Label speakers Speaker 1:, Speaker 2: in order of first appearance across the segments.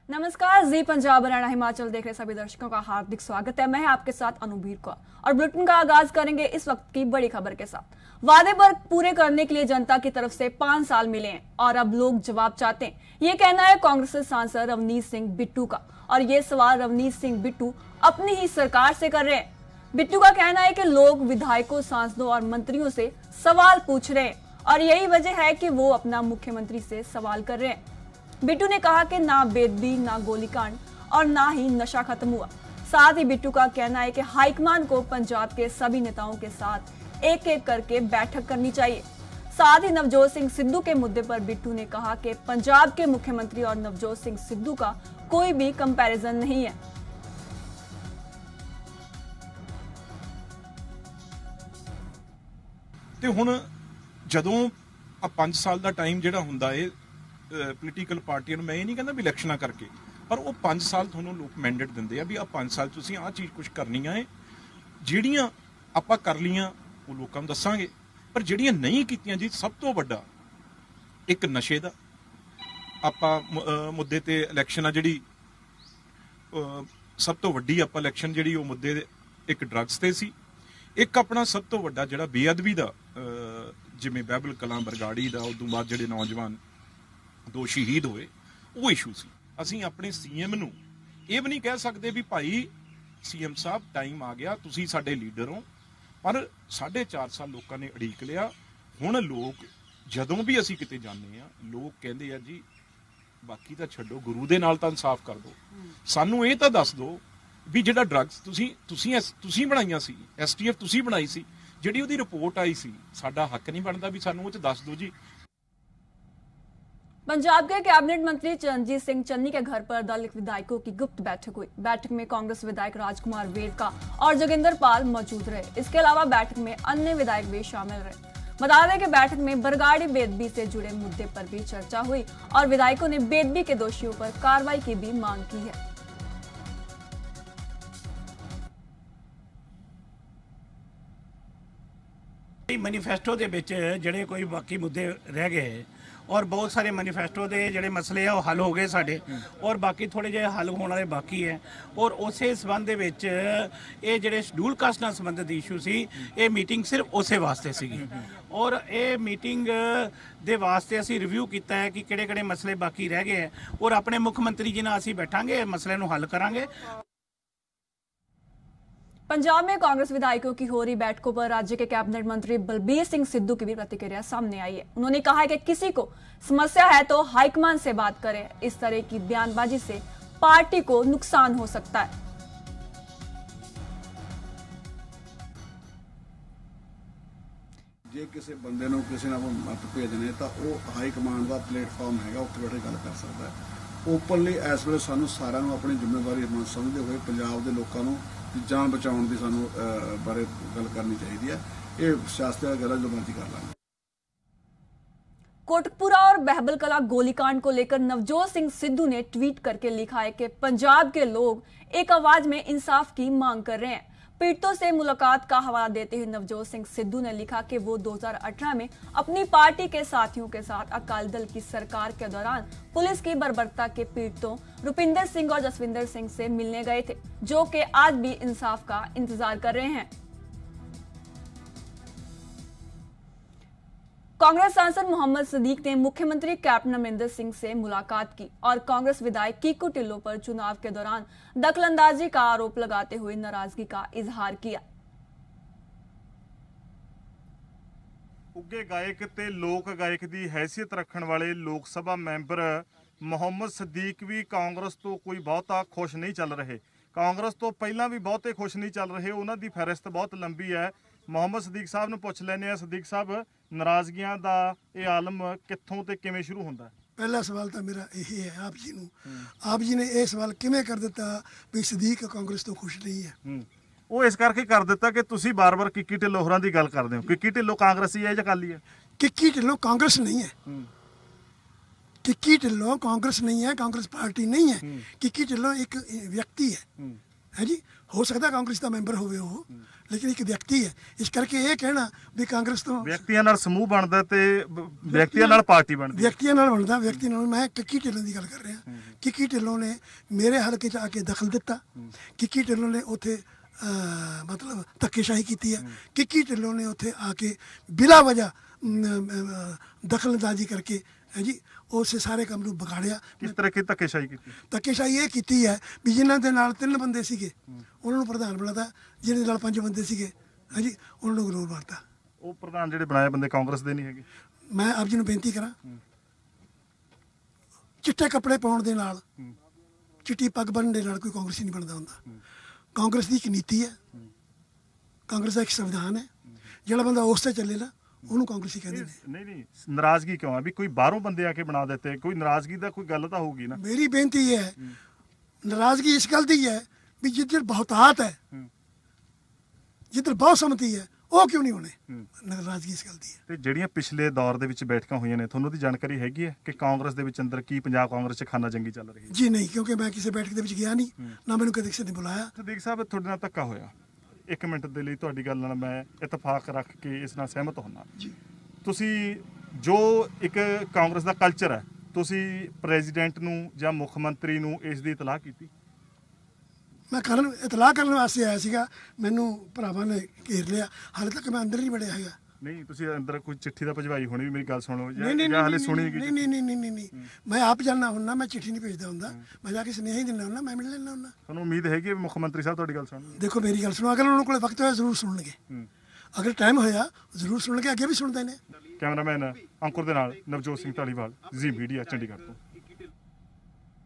Speaker 1: नमस्कार, जी पंजाब हरियाणा हिमाचल देख रहे सभी दर्शकों का हार्दिक स्वागत है। मैं आपके साथ अनुभीर कौर और बुलेटिन का आगाज करेंगे इस वक्त की बड़ी खबर के साथ। वादे पर पूरे करने के लिए जनता की तरफ से 5 साल मिले हैं और अब लोग जवाब चाहते हैं, ये कहना है कांग्रेस सांसद रवनीत सिंह बिट्टू का। और ये सवाल रवनीत सिंह बिट्टू अपनी ही सरकार से कर रहे हैं। बिट्टू का कहना है कि लोग विधायकों, सांसदों और मंत्रियों से सवाल पूछ रहे हैं और यही वजह है कि वो अपना मुख्यमंत्री से सवाल कर रहे हैं। बिट्टू ने कहा कि ना बेदबी, ना गोलीकांड और ना ही नशा खत्म हुआ। साथ ही बिट्टू का कहना है कि हाईकमान को पंजाब के सभी नेताओं के साथ एक एक करके बैठक करनी चाहिए। साथ ही नवजोत सिंह सिद्धू के मुद्दे पर बिट्टू ने कहा कि पंजाब के मुख्यमंत्री और नवजोत सिंह सिद्धू का कोई भी कंपैरिजन नहीं है।
Speaker 2: ਤੇ ਹੁਣ ਜਦੋਂ ਆ 5 ਸਾਲ ਦਾ ਟਾਈਮ ਜਿਹੜਾ ਹੁੰਦਾ ਏ ਪੋਲੀਟੀਕਲ ਪਾਰਟੀਆਂ ਨੂੰ, ਮੈਂ ਇਹ ਨਹੀਂ ਕਹਿੰਦਾ ਵੀ ਇਲੈਕਸ਼ਨਾਂ ਕਰਕੇ, ਪਰ ਉਹ 5 ਸਾਲ ਤੁਹਾਨੂੰ ਲੋਕ ਮੈਂਡੇਟ ਦਿੰਦੇ ਆ ਵੀ ਆ 5 ਸਾਲ ਤੁਸੀਂ ਆਹ ਚੀਜ਼ ਕੁਝ ਕਰਨੀਆਂ ਏ। ਜਿਹੜੀਆਂ ਆਪਾਂ ਕਰ ਲੀਆਂ ਉਹ ਲੋਕਾਂ ਨੂੰ ਦੱਸਾਂਗੇ, ਪਰ ਜਿਹੜੀਆਂ ਨਹੀਂ ਕੀਤੀਆਂ ਜੀ, ਸਭ ਤੋਂ ਵੱਡਾ ਇੱਕ ਨਸ਼ੇ ਦਾ ਆਪਾਂ ਮੁੱਦੇ ਤੇ ਇਲੈਕਸ਼ਨ ਆ ਜਿਹੜੀ ਸਭ ਤੋਂ ਵੱਡੀ ਆਪਾਂ ਇਲੈਕਸ਼ਨ ਜਿਹੜੀ ਉਹ ਮੁੱਦੇ ਇੱਕ ਡਰੱਗਸ ਤੇ ਸੀ। ਇੱਕ ਆਪਣਾ ਸਭ ਤੋਂ ਵੱਡਾ ਜਿਹੜਾ ਬੇਅਦਬੀ ਦਾ, ਜਿਵੇਂ ਬਹਿਬਲ ਕਲਾਂ ਬਰਗਾੜੀ ਦਾ, ਉਦੋਂ ਬਾਅਦ ਜਿਹੜੇ ਨੌਜਵਾਨ 2 ਸ਼ਹੀਦ ਹੋਏ, ਉਹ ਇਸ਼ੂ ਸੀ। ਅਸੀਂ ਆਪਣੇ ਸੀਐਮ ਨੂੰ ਇਹ ਵੀ ਨਹੀਂ ਕਹਿ ਸਕਦੇ ਵੀ ਭਾਈ ਸੀਐਮ ਸਾਹਿਬ ਟਾਈਮ ਆ ਗਿਆ, ਤੁਸੀਂ ਸਾਡੇ ਲੀਡਰ ਹੋ, ਪਰ 4.5 ਸਾਲ ਲੋਕਾਂ ਨੇ ਉਡੀਕ ਲਿਆ। ਹੁਣ ਲੋਕ ਜਦੋਂ ਵੀ ਅਸੀਂ ਕਿਤੇ ਜਾਂਦੇ ਆ, ਲੋਕ ਕਹਿੰਦੇ ਆ ਜੀ ਬਾਕੀ ਤਾਂ ਛੱਡੋ, ਗੁਰੂ ਦੇ ਨਾਲ ਤਾਂ ਇਨਸਾਫ ਕਰ ਦਿਓ, ਸਾਨੂੰ ਇਹ ਤਾਂ ਦੱਸ ਦਿਓ ਵੀ ਜਿਹੜਾ ਡਰੱਗਸ ਤੁਸੀਂ ਬਣਾਈਆਂ ਸੀ, ਐਸਟੀਐਫ ਤੁਸੀਂ ਬਣਾਈ ਸੀ, ਜਿਹੜੀ ਉਹਦੀ ਰਿਪੋर्ट आई सी, ਸਾਡਾ ਹੱਕ नहीं बनता भी सानू ਉਹ ਚ ਦੱਸ ਦਿਓ जी।
Speaker 1: पंजाब के कैबिनेट मंत्री चरणजीत सिंह चन्नी के घर पर दल विधायकों की गुप्त बैठक हुई। बैठक में कांग्रेस विधायक राजकुमार वेरका और जोगिंदर पाल मौजूद रहे। इसके अलावा बैठक में अन्य विधायक भी शामिल रहे। बता दें कि बैठक में बरगाड़ी बेदबी से जुड़े मुद्दे पर भी चर्चा हुई और विधायकों ने बेदबी के दोषियों पर कार्रवाई की भी मांग की है।
Speaker 3: मैनीफेस्टो के विच जिहड़े कोई बाकी मुद्दे रह गए और बहुत सारे मैनीफेस्टो के जिहड़े मसले आ हल हो गए साडे, और बाकी थोड़े जे हल होने वाले बाकी है। और उस संबंध दे विच ये जिहड़े शेड्यूल कास्ट नाल संबंधित इशू सी, ये मीटिंग सिर्फ उस वास्ते सीगी और ये मीटिंग दे वास्ते असीं रिव्यू कीता है कि किहड़े-किहड़े मसले बाकी रह गए हैं और अपने मुख मंत्री जी नाल असीं बैठांगे, मसले नूं हल करांगे।
Speaker 1: पंजाब में कांग्रेस विधायकों की हो रही बैठकों पर राज्य के कैबिनेट मंत्री बलबीर सिंह सिद्धू की भी प्रतिक्रिया सामने आई है। उन्होंने कहा है कि किसी को समस्या है तो हाईकमान से बात करें, इस तरह की बयानबाजी से पार्टी को नुकसान हो सकता है।
Speaker 4: जे किसी बंदे नूं किसी नाल मत भेजने तो वह हाईकमान का प्लेटफॉर्म है, उत्थे बैठे गल कर सकता है। ओपनली इस वेले सानूं सारिआं नूं अपनी जिम्मेवारी समझते हुए पंजाब के लोगों को जान बचाने की सानू बारे गल करनी चाहिए है। ये सियासत गल जो मर्जी कर लेंगे।
Speaker 1: कोटकपुरा और बहबल कला गोलीकांड को लेकर नवजोत सिंह सिद्धू ने ट्वीट करके लिखा है कि पंजाब के लोग एक आवाज में इंसाफ की मांग कर रहे हैं। पीड़ितों से मुलाकात का हवाला देते हुए नवजोत सिंह सिद्धू ने लिखा कि वो 2018 में अपनी पार्टी के साथियों के साथ अकाली दल की सरकार के दौरान पुलिस की बर्बरता के पीड़ितों रुपिंदर सिंह और जसविंदर सिंह से मिलने गए थे, जो कि आज भी इंसाफ का इंतजार कर रहे हैं। कांग्रेस सांसद मोहम्मद सदीक ने मुख्यमंत्री कैप्टन अमरिंदर सिंह से मुलाकात की और कांग्रेस विधायक कीकू ढिल्लों पर चुनाव के दौरान दखलंदाजी का आरोप लगाते हुए नाराजगी का इजहार किया।
Speaker 5: उगे गायक ते लोक गायक की हैसियत रखने वाले लोक सभा मैंबर मोहम्मद सदीक भी कांग्रेस तो कोई बहुता खुश नहीं चल रहे। कांग्रेस तो पहला भी बहुते खुश नहीं चल रहे। उन्हों की फहरिस्त बहुत लंबी है। मोहम्मद सदीक साहब ने पूछ लेने। सदीक साहब, नाराजगियां दा ये आलम कित्थों ते किवें शुरू होंदा है?
Speaker 6: पहला सवाल तो मेरा यही है आप जी नूं, आप जी ने यह सवाल किवें कर दिता भी सदीक कांग्रेस तो खुश नहीं है?
Speaker 5: वो इस करके कर दिता कि तुसी बार बार किक्की ढिल्लों होरां दी गल करदे हो। किक्की ढिल्लों कांग्रेसी है या अकाली है?
Speaker 6: किक्की ढिल्लों कांग्रेस नहीं है। किक्की ढिल्लों कांग्रेस नहीं है, कांग्रेस पार्टी नहीं है। किक्की ढिल्लों एक व्यक्ति है जी। हो सकता कांग्रेस का मैंबर होवे वो, लेकिन एक व्यक्ति है, इस करके ये कहना भी कांग्रेस तो
Speaker 5: ਵਿਅਕਤੀਆਂ ਨਾਲ ਸਮੂਹ ਬਣਦਾ ਤੇ ਵਿਅਕਤੀਆਂ ਨਾਲ ਪਾਰਟੀ ਬਣਦੀ।
Speaker 6: ਵਿਅਕਤੀਆਂ ਨਾਲ ਬਣਦਾ, ਵਿਅਕਤੀ ਨਾਲ। ਮੈਂ ਕਿੱਕੀ ਢਿੱਲੋਂ ਦੀ ਗੱਲ ਕਰ ਰਿਹਾ। ਕਿੱਕੀ ਢਿੱਲੋਂ ਨੇ ਮੇਰੇ ਹਲਕੇ 'ਚ ਆ ਕੇ ਦਖਲ ਦਿੱਤਾ। ਕਿੱਕੀ ਢਿੱਲੋਂ ਨੇ ਉੱਥੇ ਮਤਲਬ ਧੱਕੇਸ਼ਾਹੀ ਕੀਤੀ ਹੈ। ਕਿੱਕੀ ਢਿੱਲੋਂ ਨੇ ਉੱਥੇ ਆ ਕੇ ਬਿਲਾ ਵਜ੍ਹਾ ਦਖਲਅੰਦਾਜ਼ੀ ਕਰਕੇ ਹੈ ਜੀ ਉਸ ਸਾਰੇ ਕੰਮ ਨੂੰ ਵਿਗਾੜਿਆ।
Speaker 5: ਕਿਸ ਤਰ੍ਹਾਂ ਕੀ ਧੱਕੇਸ਼ਾਹੀ ਕੀਤੀ?
Speaker 6: ਧੱਕੇਸ਼ਾਹੀ ਇਹ ਕੀਤੀ ਹੈ ਵੀ ਜਿਨ੍ਹਾਂ ਦੇ ਨਾਲ 3 ਬੰਦੇ ਸੀਗੇ ਉਹਨਾਂ ਨੂੰ ਪ੍ਰਧਾਨ ਬਣਾਤਾ, ਜਿਹਦੇ ਨਾਲ 5 ਬੰਦੇ ਸੀਗੇ ਹੈ ਜੀ ਉਹਨਾਂ ਨੂੰ ਗਲੋਰ ਮਾਰਤਾ।
Speaker 5: ਉਹ ਪ੍ਰਧਾਨ ਜਿਹੜੇ ਬਣਾਏ ਬੰਦੇ ਕਾਂਗਰਸ ਦੇ ਨਹੀਂ ਹੈਗੇ।
Speaker 6: ਮੈਂ ਆਪ ਜੀ ਨੂੰ ਬੇਨਤੀ ਕਰਾਂ, ਚਿੱਟੇ ਕੱਪੜੇ ਪਾਉਣ ਦੇ ਨਾਲ, ਚਿੱਟੀ ਪੱਗ ਬੰਨ੍ਹਣ ਦੇ ਨਾਲ ਕੋਈ ਕਾਂਗਰਸੀ ਨਹੀਂ ਬਣਦਾ ਹੁੰਦਾ। ਕਾਂਗਰਸ ਦੀ ਇੱਕ ਨੀਤੀ ਹੈ, ਕਾਂਗਰਸ ਦਾ ਇੱਕ ਸੰਵਿਧਾਨ ਹੈ। ਜਿਹੜਾ ਬੰਦਾ ਉਸ ਤੇ ਚੱਲੇ ਨਾ ਉਹਨੂੰ ਕਾਂਗਰਸੀ ਕਹਿੰਦੇ ਨੇ।
Speaker 5: ਨਹੀਂ ਨਾਰਾਜ਼ਗੀ ਕਿਉਂ ਆ ਵੀ ਕੋਈ ਬਾਹਰੋਂ ਬੰਦੇ ਆ ਕੇ ਬਣਾ ਦਿੱਤੇ? ਕੋਈ ਨਾਰਾਜ਼ਗੀ ਦਾ ਕੋਈ ਗੱਲ ਤਾਂ ਹੋਊਗੀ ਨਾ।
Speaker 6: ਮੇਰੀ ਬੇਨਤੀ ਇਹ ਹੈ, ਨਾਰਾਜ਼ਗੀ ਇਸ ਗੱਲ ਦੀ ਹੈ ਵੀ ਜਿੱਧਰ ਬਹੁਤਾਤ ਹੈ, ਜਿੱਧਰ ਬਹੁਤ ਸਮਤੀ ਹੈ, ਉਹ ਕਿਉਂ ਨਹੀਂ ਹੋਣੇ? ਨਾਰਾਜ਼ਗੀ ਇਸ ਗੱਲ ਦੀ ਹੈ।
Speaker 5: ਤੇ ਜਿਹੜੀਆਂ ਪਿਛਲੇ ਦੌਰ ਦੇ ਵਿੱਚ ਬੈਠਕਾਂ ਹੋਈਆਂ ਨੇ, ਤੁਹਾਨੂੰ ਉਹਦੀ ਜਾਣਕਾਰੀ ਹੈਗੀ ਹੈ ਕਿ ਕਾਂਗਰਸ ਦੇ ਵਿੱਚ ਅੰਦਰ ਕੀ ਪੰਜਾਬ ਕਾਂਗਰਸ 'ਚ ਖਾਨਾ ਜੰਗੀ ਚੱਲ ਰਹੀ ਹੈ?
Speaker 6: ਜੀ ਨਹੀਂ, ਕਿਉਂਕਿ ਮੈਂ ਕਿਸੇ ਬੈਠਕ ਦੇ ਵਿੱਚ ਗਿਆ ਨਹੀਂ, ਨਾ ਮੈਨੂੰ ਕਦੇ ਕਿਸੇ ਨੇ ਬੁਲਾਇਆ।
Speaker 5: ਸਦੀਕ ਸਾਹਿਬ, ਤੁਹਾਡੇ ਨਾਲ ਧੱਕਾ ਹੋਇਆ। 1 ਮਿੰਟ ਦੇ ਲਈ ਤੁਹਾਡੀ ਗੱਲ ਨਾਲ ਮੈਂ ਇਤਫਾਕ ਰੱਖ ਕੇ ਇਸ ਨਾਲ ਸਹਿਮਤ ਹੁੰਦਾ। ਤੁਸੀਂ ਜੋ ਇੱਕ ਕਾਂਗਰਸ ਦਾ ਕਲਚਰ ਹੈ, ਤੁਸੀਂ ਪ੍ਰੈਜ਼ੀਡੈਂਟ ਨੂੰ ਜਾਂ ਮੁੱਖ ਮੰਤਰੀ ਨੂੰ ਇਸ ਦੀ ਇਤਲਾਹ ਕੀਤੀ?
Speaker 6: ਮੈਂ ਇਤਲਾਹ ਕਰਨ ਵਾਸਤੇ ਆਇਆ ਸੀਗਾ, ਮੈਨੂੰ ਭਰਾਵਾਂ ਨੇ ਘੇਰ ਲਿਆ। ਹਾਲੇ ਤੱਕ ਮੈਂ ਅੰਦਰ ਨਹੀਂ ਵੜਿਆ ਹੈਗਾ।
Speaker 5: ਨਹੀਂ, ਤੁਸੀਂ ਅੰਦਰ ਕੋਈ ਚਿੱਠੀ ਦਾ ਭਜਵਾਈ ਹੋਣੀ ਵੀ, ਮੇਰੀ ਗੱਲ ਸੁਣੋ
Speaker 6: ਨਹੀਂ,
Speaker 5: ਹਾਲੇ ਸੁਣੀ
Speaker 6: ਨਹੀਂ, ਮੈਂ ਆਪ ਜਾਣਾ ਹੁੰਦਾ, ਮੈਂ ਚਿੱਠੀ ਨਹੀਂ ਭੇਜਦਾ ਹੁੰਦਾ, ਮੈਂ ਜਾ ਕੇ ਸੁਨੇਹਾ ਹੀ ਦਿੰਦਾ ਹੁੰਦਾ, ਮੈਂ ਮਿਲ ਲੈਂਦਾ ਹੁੰਦਾ।
Speaker 5: ਤੁਹਾਨੂੰ ਉਮੀਦ ਹੈਗੀ ਹੈ ਮੁੱਖ ਮੰਤਰੀ ਸਾਹਿਬ ਤੁਹਾਡੀ ਗੱਲ ਸੁਣਨ?
Speaker 6: ਦੇਖੋ ਮੇਰੀ ਗੱਲ ਸੁਣੋ, ਅਗਰ ਉਹਨਾਂ ਕੋਲ ਵਕਤ ਹੋਇਆ ਜ਼ਰੂਰ ਸੁਣਨਗੇ, ਅਗਰ ਟਾਈਮ ਹੋਇਆ ਜ਼ਰੂਰ ਸੁਣਨਗੇ, ਅੱਗੇ ਵੀ ਸੁਣਦੇ ਨੇ।
Speaker 5: ਕੈਮਰਾਮੈਨ अंकुर ਦੇ ਨਾਲ ਨਵਜੋਤ ਸਿੰਘ ਢਾਲੀਵਾਲ, जी मीडिया, चंडीगढ़ ਤੋਂ।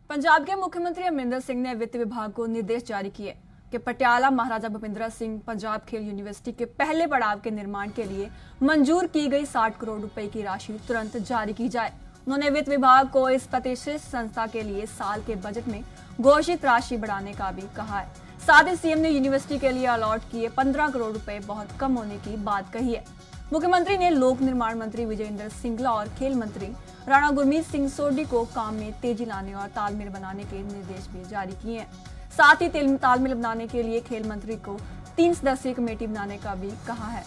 Speaker 1: पंजाब के मुख्यमंत्री अमरिंदर सिंह ने वित्त विभाग को निर्देश जारी किए कि पटियाला महाराजा भूपेंद्र सिंह पंजाब खेल यूनिवर्सिटी के पहले पड़ाव के निर्माण के लिए मंजूर की गई 60 करोड़ रुपए की राशि तुरंत जारी की जाए। उन्होंने वित्त विभाग को इस प्रतिष्ठित संस्था के लिए साल के बजट में घोषित राशि बढ़ाने का भी कहा है। साथ ही सीएम ने यूनिवर्सिटी के लिए अलॉट किए 15 करोड़ रुपए बहुत कम होने की बात कही है। मुख्यमंत्री ने लोक निर्माण मंत्री विजय इंद्र सिंगला और खेल मंत्री राणा गुरमीत सिंह सोढी को काम में तेजी लाने और तालमेल बनाने के निर्देश भी जारी किए हैं। साथ ही तालमेल बनाने के लिए खेल मंत्री को 3 सदस्यीय कमेटी बनाने का भी कहा है।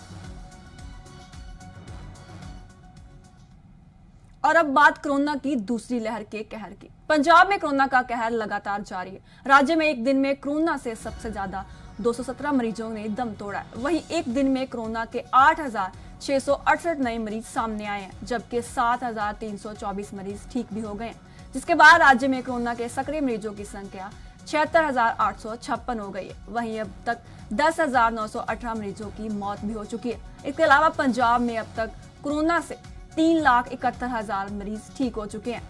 Speaker 1: और अब बात कोरोना की दूसरी लहर के कहर की। पंजाब में कोरोना का कहर लगातार जारी है। राज्य में एक दिन में कोरोना से सबसे ज्यादा 217 मरीजों ने दम तोड़ा है। वहीं एक दिन में कोरोना के 8,668 नए मरीज सामने आए हैं, जबकि 7,324 मरीज ठीक भी हो गए हैं, जिसके बाद राज्य में कोरोना के सक्रिय मरीजों की संख्या 76,856 हो गई है। वहीं अब तक 10,918 मरीजों की मौत भी हो चुकी है। इसके अलावा पंजाब में अब तक कोरोना से 3,71,000 मरीज ठीक हो चुके हैं।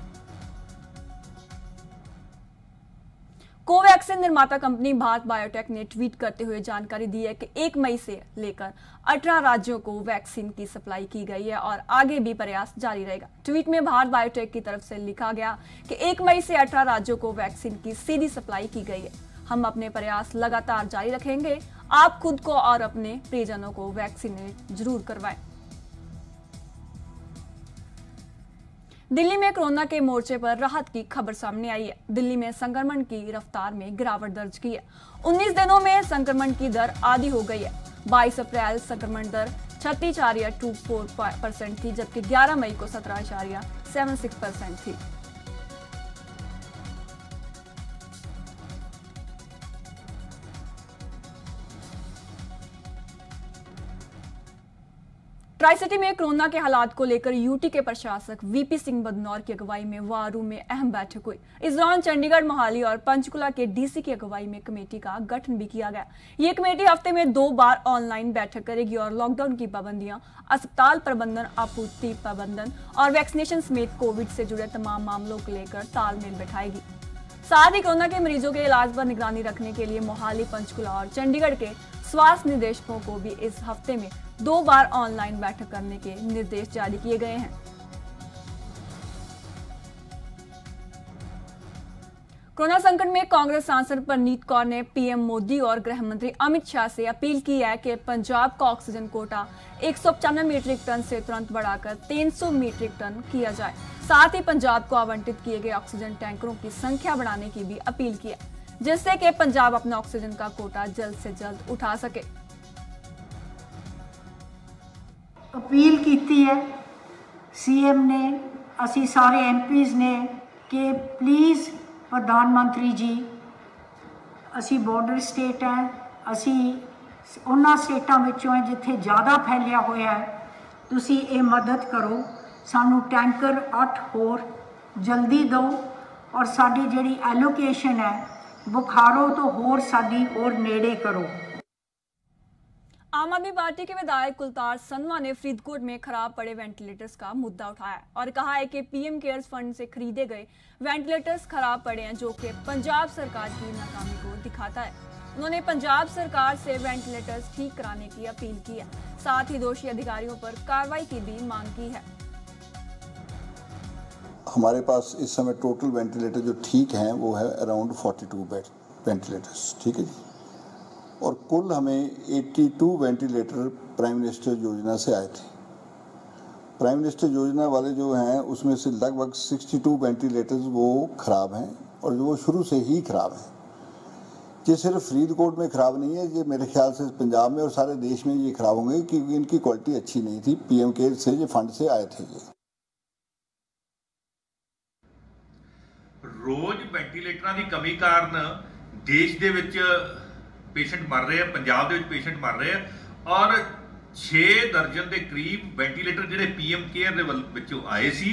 Speaker 1: कोवैक्सीन निर्माता कंपनी भारत बायोटेक ने ट्वीट करते हुए जानकारी दी है कि 1 मई से लेकर 18 राज्यों को वैक्सीन की सप्लाई की गई है और आगे भी प्रयास जारी रहेगा। ट्वीट में भारत बायोटेक की तरफ से लिखा गया कि 1 मई से 18 राज्यों को वैक्सीन की सीधी सप्लाई की गई है। हम अपने प्रयास लगातार जारी रखेंगे। आप खुद को और अपने प्रियजनों को वैक्सीनेट जरूर करवाएं। दिल्ली में कोरोना के मोर्चे पर राहत की खबर सामने आई है। दिल्ली में संक्रमण की रफ्तार में गिरावट दर्ज की है। 19 दिनों में संक्रमण की दर आधी हो गई है। 22 अप्रैल संक्रमण दर 36.24% थी, जबकि 11 मई को 17.76% थी। ट्राई सिटी में कोरोना के हालात को लेकर यूटी के प्रशासक वीपी सिंह बदनौर की अगुवाई में वार रूम में अहम बैठक हुई। इस दौरान चंडीगढ़, मोहाली और पंचकुला के डीसी की अगुवाई में कमेटी का गठन भी किया गया। ये कमेटी हफ्ते में 2 बार ऑनलाइन बैठक करेगी और लॉकडाउन की पाबंदियां, अस्पताल प्रबंधन, आपूर्ति प्रबंधन और वैक्सीनेशन समेत कोविड से जुड़े तमाम मामलों को लेकर तालमेल बैठाएगी। साथ ही कोरोना के मरीजों के इलाज पर निगरानी रखने के लिए मोहाली, पंचकुला और चंडीगढ़ के स्वास्थ्य निदेशकों को भी इस हफ्ते में 2 बार ऑनलाइन बैठक करने के निर्देश जारी किए गए हैं। कोरोना संकट में कांग्रेस सांसद परनीत कौर ने पीएम मोदी और गृह मंत्री अमित शाह से अपील की है कि पंजाब का ऑक्सीजन कोटा 195 मीट्रिक टन से तुरंत बढ़ाकर 300 मीट्रिक टन किया जाए। साथ ही पंजाब को आवंटित किए गए ऑक्सीजन टैंकरों की संख्या बढ़ाने की भी अपील की है। जिससे कि पंजाब अपना ऑक्सीजन का कोटा जल्द से जल्द उठा सके।
Speaker 7: अपील की है सीएम ने, असी सारे एमपीज़ ने कि प्लीज़ प्रधानमंत्री जी, असी बॉर्डर स्टेट है, असी उन्हां स्टेटां विचों है जिथे ज़्यादा फैलिया होया है, तुसी ये मदद करो, सानू टैंकर 8 होर जल्दी दो और साडी जिहड़ी एलोकेशन है बुखारो तो होर साडी और नेड़े करो।
Speaker 1: आम आदमी पार्टी के विधायक कुलतार संधवा ने फरीदकोट में खराब पड़े वेंटिलेटर्स का मुद्दा उठाया और कहा है कि पीएम केयर्स फंड से खरीदे गए वेंटिलेटर्स खराब पड़े हैं, जो कि पंजाब सरकार की नाकामी को दिखाता है। उन्होंने पंजाब सरकार से वेंटिलेटर्स ठीक कराने की अपील की है, साथ ही दोषी अधिकारियों पर कार्रवाई की भी मांग की है।
Speaker 8: हमारे पास इस समय टोटल वेंटिलेटर जो ठीक हैं वो है अराउंड 42 बेड वेंटिलेटर्स, ठीक है जी। और कुल हमें 82 वेंटिलेटर प्राइम मिनिस्टर योजना से आए थे। प्राइम मिनिस्टर योजना वाले जो हैं उसमें से लगभग 62 वेंटिलेटर्स वो ख़राब हैं और वो शुरू से ही ख़राब हैं। ये सिर्फ फरीदकोट में ख़राब नहीं है, ये मेरे ख्याल से पंजाब में और सारे देश में ये ख़राब होंगे क्योंकि इनकी क्वालिटी अच्छी नहीं थी। पीएम केयर से ये फंड से आए थे। ये
Speaker 9: रोज वेंटिलेटਰਾਂ ਦੀ ਕਮੀ ਕਾਰਨ ਦੇਸ਼ ਦੇ ਵਿੱਚ ਪੇਸ਼ੈਂਟ ਮਰ ਰਹੇ ਆ, ਪੰਜਾਬ ਦੇ ਵਿੱਚ ਪੇਸ਼ੈਂਟ ਮਰ ਰਹੇ ਆ ਔਰ 6 ਦਰਜਨ ਦੇ ਕਰੀਬ ਵੈਂਟੀਲੇਟਰ ਜਿਹੜੇ ਪੀਐਮ ਕੇਅਰ ਦੇ ਵਿੱਚੋਂ ਆਏ ਸੀ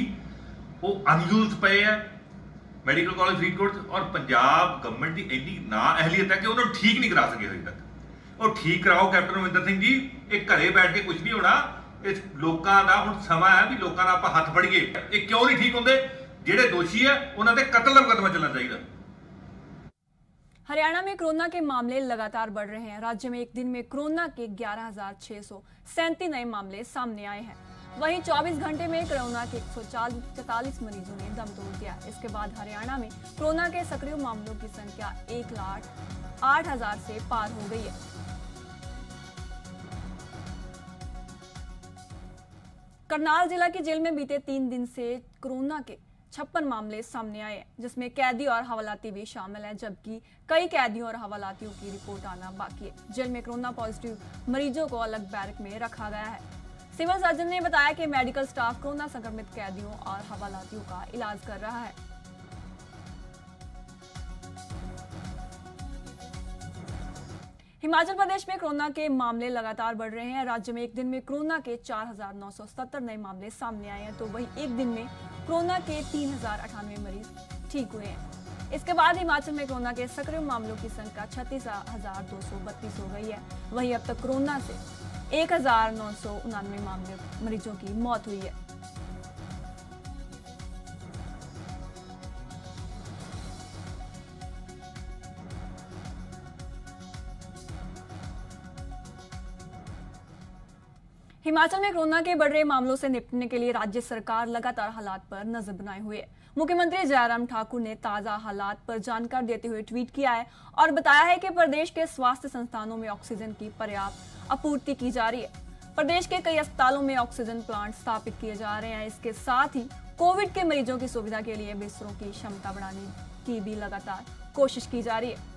Speaker 9: ਉਹ ਅਨਯੂਜ਼ਡ ਪਏ ਆ ਮੈਡੀਕਲ ਕਾਲਜ ਫਰੀਦਕੋਟ ਔਰ ਪੰਜਾਬ ਗਵਰਨਮੈਂਟ ਦੀ ਇੰਨੀ ਨਾ ਅਹਿਲੀਅਤ ਹੈ ਕਿ ਉਹਨਾਂ ਨੂੰ ਠੀਕ ਨਹੀਂ ਕਰਾ ਸਕੇ ਹੋਈ ਤੱਕ। ਉਹ ਠੀਕ ਕਰਾਓ ਕੈਪਟਨ ਅਮਰਿੰਦਰ ਸਿੰਘ ਜੀ, ਇਹ ਘਰੇ ਬੈਠ ਕੇ ਕੁਝ ਨਹੀਂ ਹੋਣਾ। ਇਸ ਲੋਕਾਂ ਦਾ ਹੁਣ ਸਮਾਂ ਹੈ ਵੀ ਲੋਕਾਂ ਦਾ ਆਪਾਂ ਹੱਥ ਫੜੀਏ। ਇਹ ਕਿਉਂ ਨਹੀਂ ਠੀਕ ਹੁੰਦੇ? ਜਿਹੜੇ ਦੋਸ਼ੀ ਹੈ ਉਹਨਾਂ ਤੇ ਕਤਲ ਦਾ ਮੁਕੱਦਮਾ ਚੱਲਣਾ ਚਾਹੀਦਾ।
Speaker 1: हरियाणा में कोरोना के मामले लगातार बढ़ रहे हैं। राज्य में एक दिन में कोरोना के 11,637 नए मामले सामने आए हैं। वहीं 24 घंटे में कोरोना के 144 मरीजों ने दम तोड़ दिया। इसके बाद हरियाणा में कोरोना के सक्रिय मामलों की संख्या 1,08,000 से पार हो गई है। करनाल जिला की जेल में बीते 3 दिन से कोरोना के 56 मामले सामने आए हैं, जिसमें कैदी और हवालाती भी शामिल हैं, जबकि कई कैदियों और हवालातियों की रिपोर्ट आना बाकी है। जेल में कोरोना पॉजिटिव मरीजों को अलग बैरक में रखा गया है। सिविल सर्जन ने बताया कि मेडिकल स्टाफ कोरोना संक्रमित कैदियों और हवालातियों का इलाज कर रहा है। हिमाचल प्रदेश में कोरोना के मामले लगातार बढ़ रहे हैं। राज्य में एक दिन में कोरोना के 4,970 नए मामले सामने आए हैं, तो वहीं एक दिन में कोरोना के 3,098 मरीज ठीक हुए हैं। इसके बाद हिमाचल में कोरोना के सक्रिय मामलों की संख्या 36,232 हो गई है। वहीं अब तक कोरोना से 1,999 मरीजों की मौत हुई है। हिमाचल में कोरोना के बढ़ रहे मामलों से निपटने के लिए राज्य सरकार लगातार हालात पर नजर बनाए हुए है। मुख्यमंत्री जयराम ठाकुर ने ताजा हालात पर जानकारी देते हुए ट्वीट किया है और बताया है कि प्रदेश के स्वास्थ्य संस्थानों में ऑक्सीजन की पर्याप्त आपूर्ति की जा रही है। प्रदेश के कई अस्पतालों में ऑक्सीजन प्लांट स्थापित किए जा रहे हैं। इसके साथ ही कोविड के मरीजों की सुविधा के लिए बिस्तरों की क्षमता बढ़ाने की भी लगातार कोशिश की जा रही है।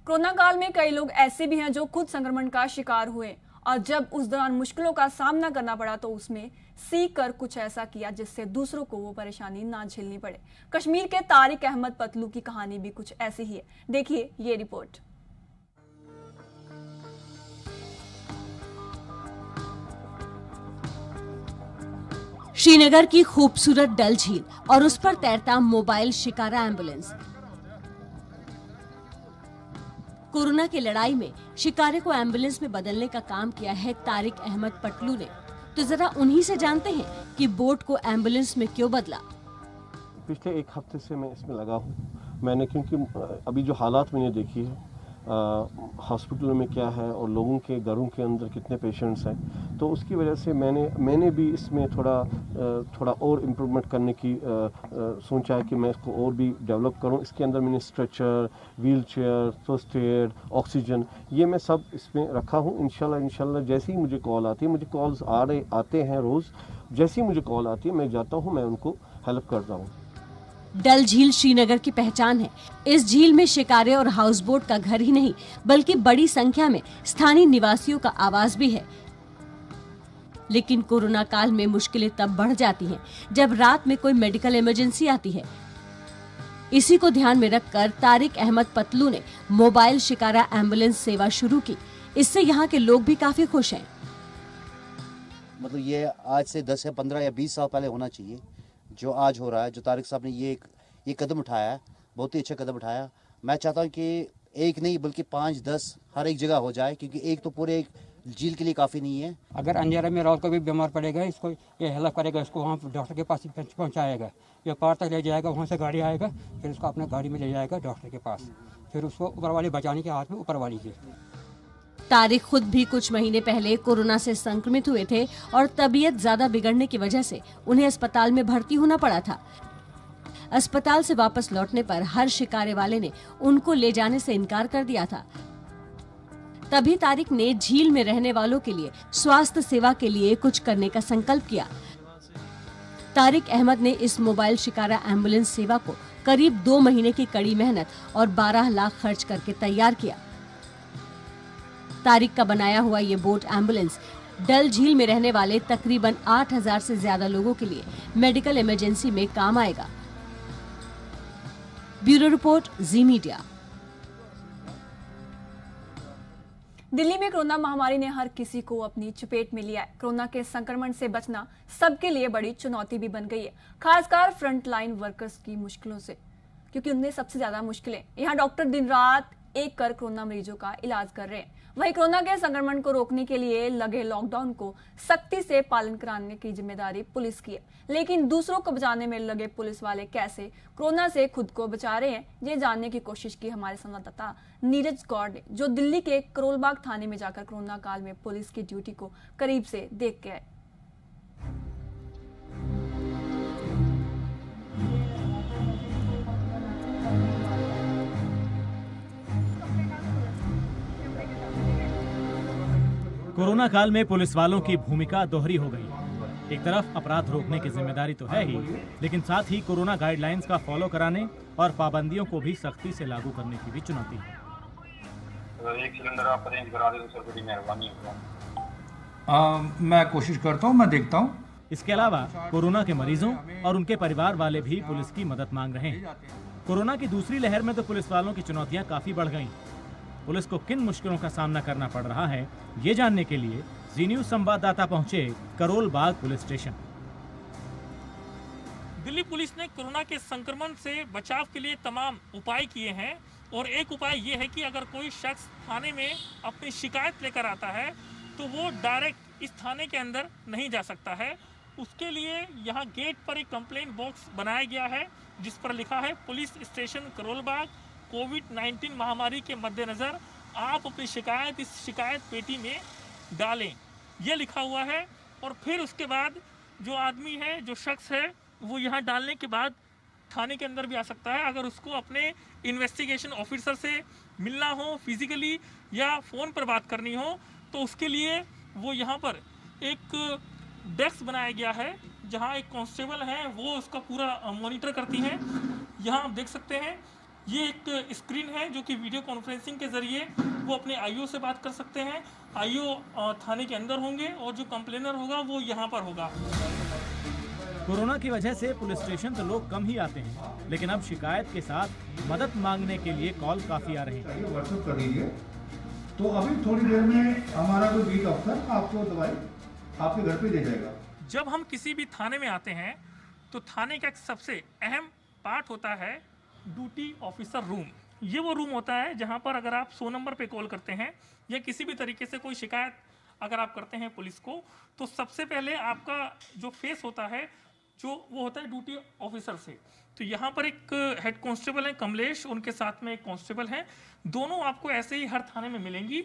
Speaker 1: कोरोना काल में कई लोग ऐसे भी हैं जो खुद संक्रमण का शिकार हुए और जब उस दौरान मुश्किलों का सामना करना पड़ा तो उसमें सीख कर कुछ ऐसा किया जिससे दूसरों को वो परेशानी ना झेलनी पड़े। कश्मीर के तारिक अहमद पतलू की कहानी भी कुछ ऐसी ही है। देखिए ये रिपोर्ट।
Speaker 10: श्रीनगर की खूबसूरत डल झील और उस पर तैरता मोबाइल शिकारा एम्बुलेंस। कोरोना की लड़ाई में शिकारे को एम्बुलेंस में बदलने का काम किया है तारिक अहमद पटलू ने। तो जरा उन्हीं से जानते हैं कि बोट को एम्बुलेंस में क्यों बदला।
Speaker 11: पिछले 1 हफ्ते से मैं इसमें लगा हूँ। मैंने क्योंकि अभी जो हालात मैंने देखी है हॉस्पिटलों में क्या है और लोगों के घरों के अंदर कितने पेशेंट्स हैं। तो उसकी वजह से मैंने भी इसमें थोड़ा और इम्प्रूवमेंट करने की सोचा है कि मैं इसको और भी डेवलप करूं। इसके अंदर मैंने stretcher, wheel chair, first aid, oxygen, ये मैं सब इसमें रखा हूं। इंशाल्लाह जैसे ही मुझे कॉल आती है, मुझे कॉल्स आते हैं रोज़, जैसे ही मुझे कॉल आती है मैं जाता हूं, मैं उनको हेल्प करता हूं।
Speaker 10: डल झील श्रीनगर की पहचान है। इस झील में शिकारे और हाउस बोट का घर ही नहीं बल्कि बड़ी संख्या में स्थानीय निवासियों का आवास भी है। लेकिन कोरोना काल में मुश्किलें तब बढ़ जाती हैं जब रात में कोई मेडिकल इमरजेंसी आती है। इसी को ध्यान में रखकर तारिक अहमद पतलू ने मोबाइल शिकारा एम्बुलेंस सेवा शुरू की। इससे यहाँ के लोग भी काफी खुश हैं।
Speaker 12: मतलब ये आज से 10 या 15 या 20 साल पहले होना चाहिए जो आज हो रहा है। जो तारिक साहब ने ये कदम उठाया है, बहुत ही अच्छा कदम उठाया। मैं चाहता हूँ कि एक नहीं बल्कि 5-10 हर एक जगह हो जाए, क्योंकि एक तो पूरे एक झील के लिए काफ़ी नहीं है।
Speaker 13: अगर अंजारा में रात को भी बीमार पड़ेगा, इसको ये हेल्प करेगा, इसको वहाँ डॉक्टर के पास पहुँचाएगा, ये पार तक ले जाएगा, वहाँ से गाड़ी आएगा, फिर उसको अपने गाड़ी में ले जाएगा डॉक्टर के पास, फिर उसको ऊपर वाले बचाने के हाथ में ऊपर वाली के।
Speaker 10: तारिक खुद भी कुछ महीने पहले कोरोना से संक्रमित हुए थे और तबीयत ज्यादा बिगड़ने की वजह से उन्हें अस्पताल में भर्ती होना पड़ा था। अस्पताल से वापस लौटने पर हर शिकारे वाले ने उनको ले जाने से इनकार कर दिया था। तभी तारिक ने झील में रहने वालों के लिए स्वास्थ्य सेवा के लिए कुछ करने का संकल्प किया। तारिक अहमद ने इस मोबाइल शिकारा एम्बुलेंस सेवा को करीब 2 महीने की कड़ी मेहनत और 12 लाख खर्च करके तैयार किया। तारिक का बनाया हुआ ये बोट एम्बुलेंस डल झील में रहने वाले तकरीबन 8000 से ज्यादा लोगों के लिए मेडिकल इमरजेंसी में काम आएगा। ब्यूरो रिपोर्ट, जी मीडिया।
Speaker 1: दिल्ली में कोरोना महामारी ने हर किसी को अपनी चपेट में लिया है। कोरोना के संक्रमण से बचना सबके लिए बड़ी चुनौती भी बन गई है, खासकर फ्रंट लाइन वर्कर्स की मुश्किलों से, क्योंकि उनमें सबसे ज्यादा मुश्किलें। यहाँ डॉक्टर दिन रात एक कर कोरोना मरीजों का इलाज कर रहे हैं। वहीं कोरोना के संक्रमण को रोकने के लिए लगे लॉकडाउन को सख्ती से पालन कराने की जिम्मेदारी पुलिस की है। लेकिन दूसरों को बचाने में लगे पुलिस वाले कैसे कोरोना से खुद को बचा रहे हैं, ये जानने की कोशिश की हमारे संवाददाता नीरज गौड़ ने, जो दिल्ली के करोलबाग थाने में जाकर कोरोना काल में पुलिस की ड्यूटी को करीब से देख के आए।
Speaker 14: कोरोना काल में पुलिस वालों की भूमिका दोहरी हो गई। एक तरफ अपराध रोकने की जिम्मेदारी तो है ही, लेकिन साथ ही कोरोना गाइडलाइंस का फॉलो कराने और पाबंदियों को भी सख्ती से लागू करने की भी चुनौती है।
Speaker 15: अगर एक सिलेंडर आप अरेंज करा दें तो सर बड़ी मेहरबानी
Speaker 16: होगी। मैं कोशिश करता हूँ, मैं देखता हूँ।
Speaker 14: इसके अलावा कोरोना के मरीजों और उनके परिवार वाले भी पुलिस की मदद मांग रहे हैं। कोरोना की दूसरी लहर में तो पुलिस वालों की चुनौतियां काफी बढ़ गईं। पुलिस को किन मुश्किलों का सामना करना पड़ रहा है, ये जानने के लिए जी न्यूज संवाददाता पहुंचे Karol Bagh police station.
Speaker 17: Delhi police ने कोरोना के संक्रमण से बचाव के लिए तमाम उपाय किए हैं और एक उपाय ये है कि अगर कोई शख्स थाने में अपनी शिकायत लेकर आता है तो वो डायरेक्ट इस थाने के अंदर नहीं जा सकता है। उसके लिए यहाँ गेट पर एक कंप्लेंट बॉक्स बनाया गया है जिस पर लिखा है पुलिस स्टेशन करोलबाग, कोविड-19 महामारी के मद्देनजर आप अपनी शिकायत इस शिकायत पेटी में डालें, ये लिखा हुआ है। और फिर उसके बाद जो आदमी है, जो शख्स है, वो यहाँ डालने के बाद थाने के अंदर भी आ सकता है। अगर उसको अपने इन्वेस्टिगेशन ऑफिसर से मिलना हो फिजिकली या फ़ोन पर बात करनी हो तो उसके लिए वो यहाँ पर एक डेस्क बनाया गया है जहाँ एक कांस्टेबल है, वो उसका पूरा मॉनिटर करती है। यहाँ आप देख सकते हैं ये एक स्क्रीन है जो कि वीडियो कॉन्फ्रेंसिंग के जरिए वो अपने आईओ से बात कर सकते हैं। आईओ थाने के अंदर होंगे और जो कंप्लेनर होगा वो यहाँ पर होगा।
Speaker 14: कोरोना की वजह से पुलिस स्टेशन तो लोग कम ही आते हैं, लेकिन अब शिकायत के साथ मदद मांगने के लिए कॉल काफी आ रहे हैं।
Speaker 16: व्हाट्सएप कर दीजिए तो अभी थोड़ी देर में हमारा कोई बीट अफसर आपको दवाई आपके घर पे दे जाएगा।
Speaker 17: जब हम किसी भी थाने में आते हैं तो थाने का एक सबसे अहम पार्ट होता है ड्यूटी ऑफिसर रूम। ये वो रूम होता है जहां पर अगर आप 100 नंबर पे कॉल करते हैं या किसी भी तरीके से कोई शिकायत अगर आप करते हैं पुलिस को, तो सबसे पहले आपका जो फेस होता है जो वो होता है ड्यूटी ऑफिसर से। तो यहाँ पर एक हेड कांस्टेबल है कमलेश, उनके साथ में एक कांस्टेबल है, दोनों आपको ऐसे ही हर थाने में मिलेंगी।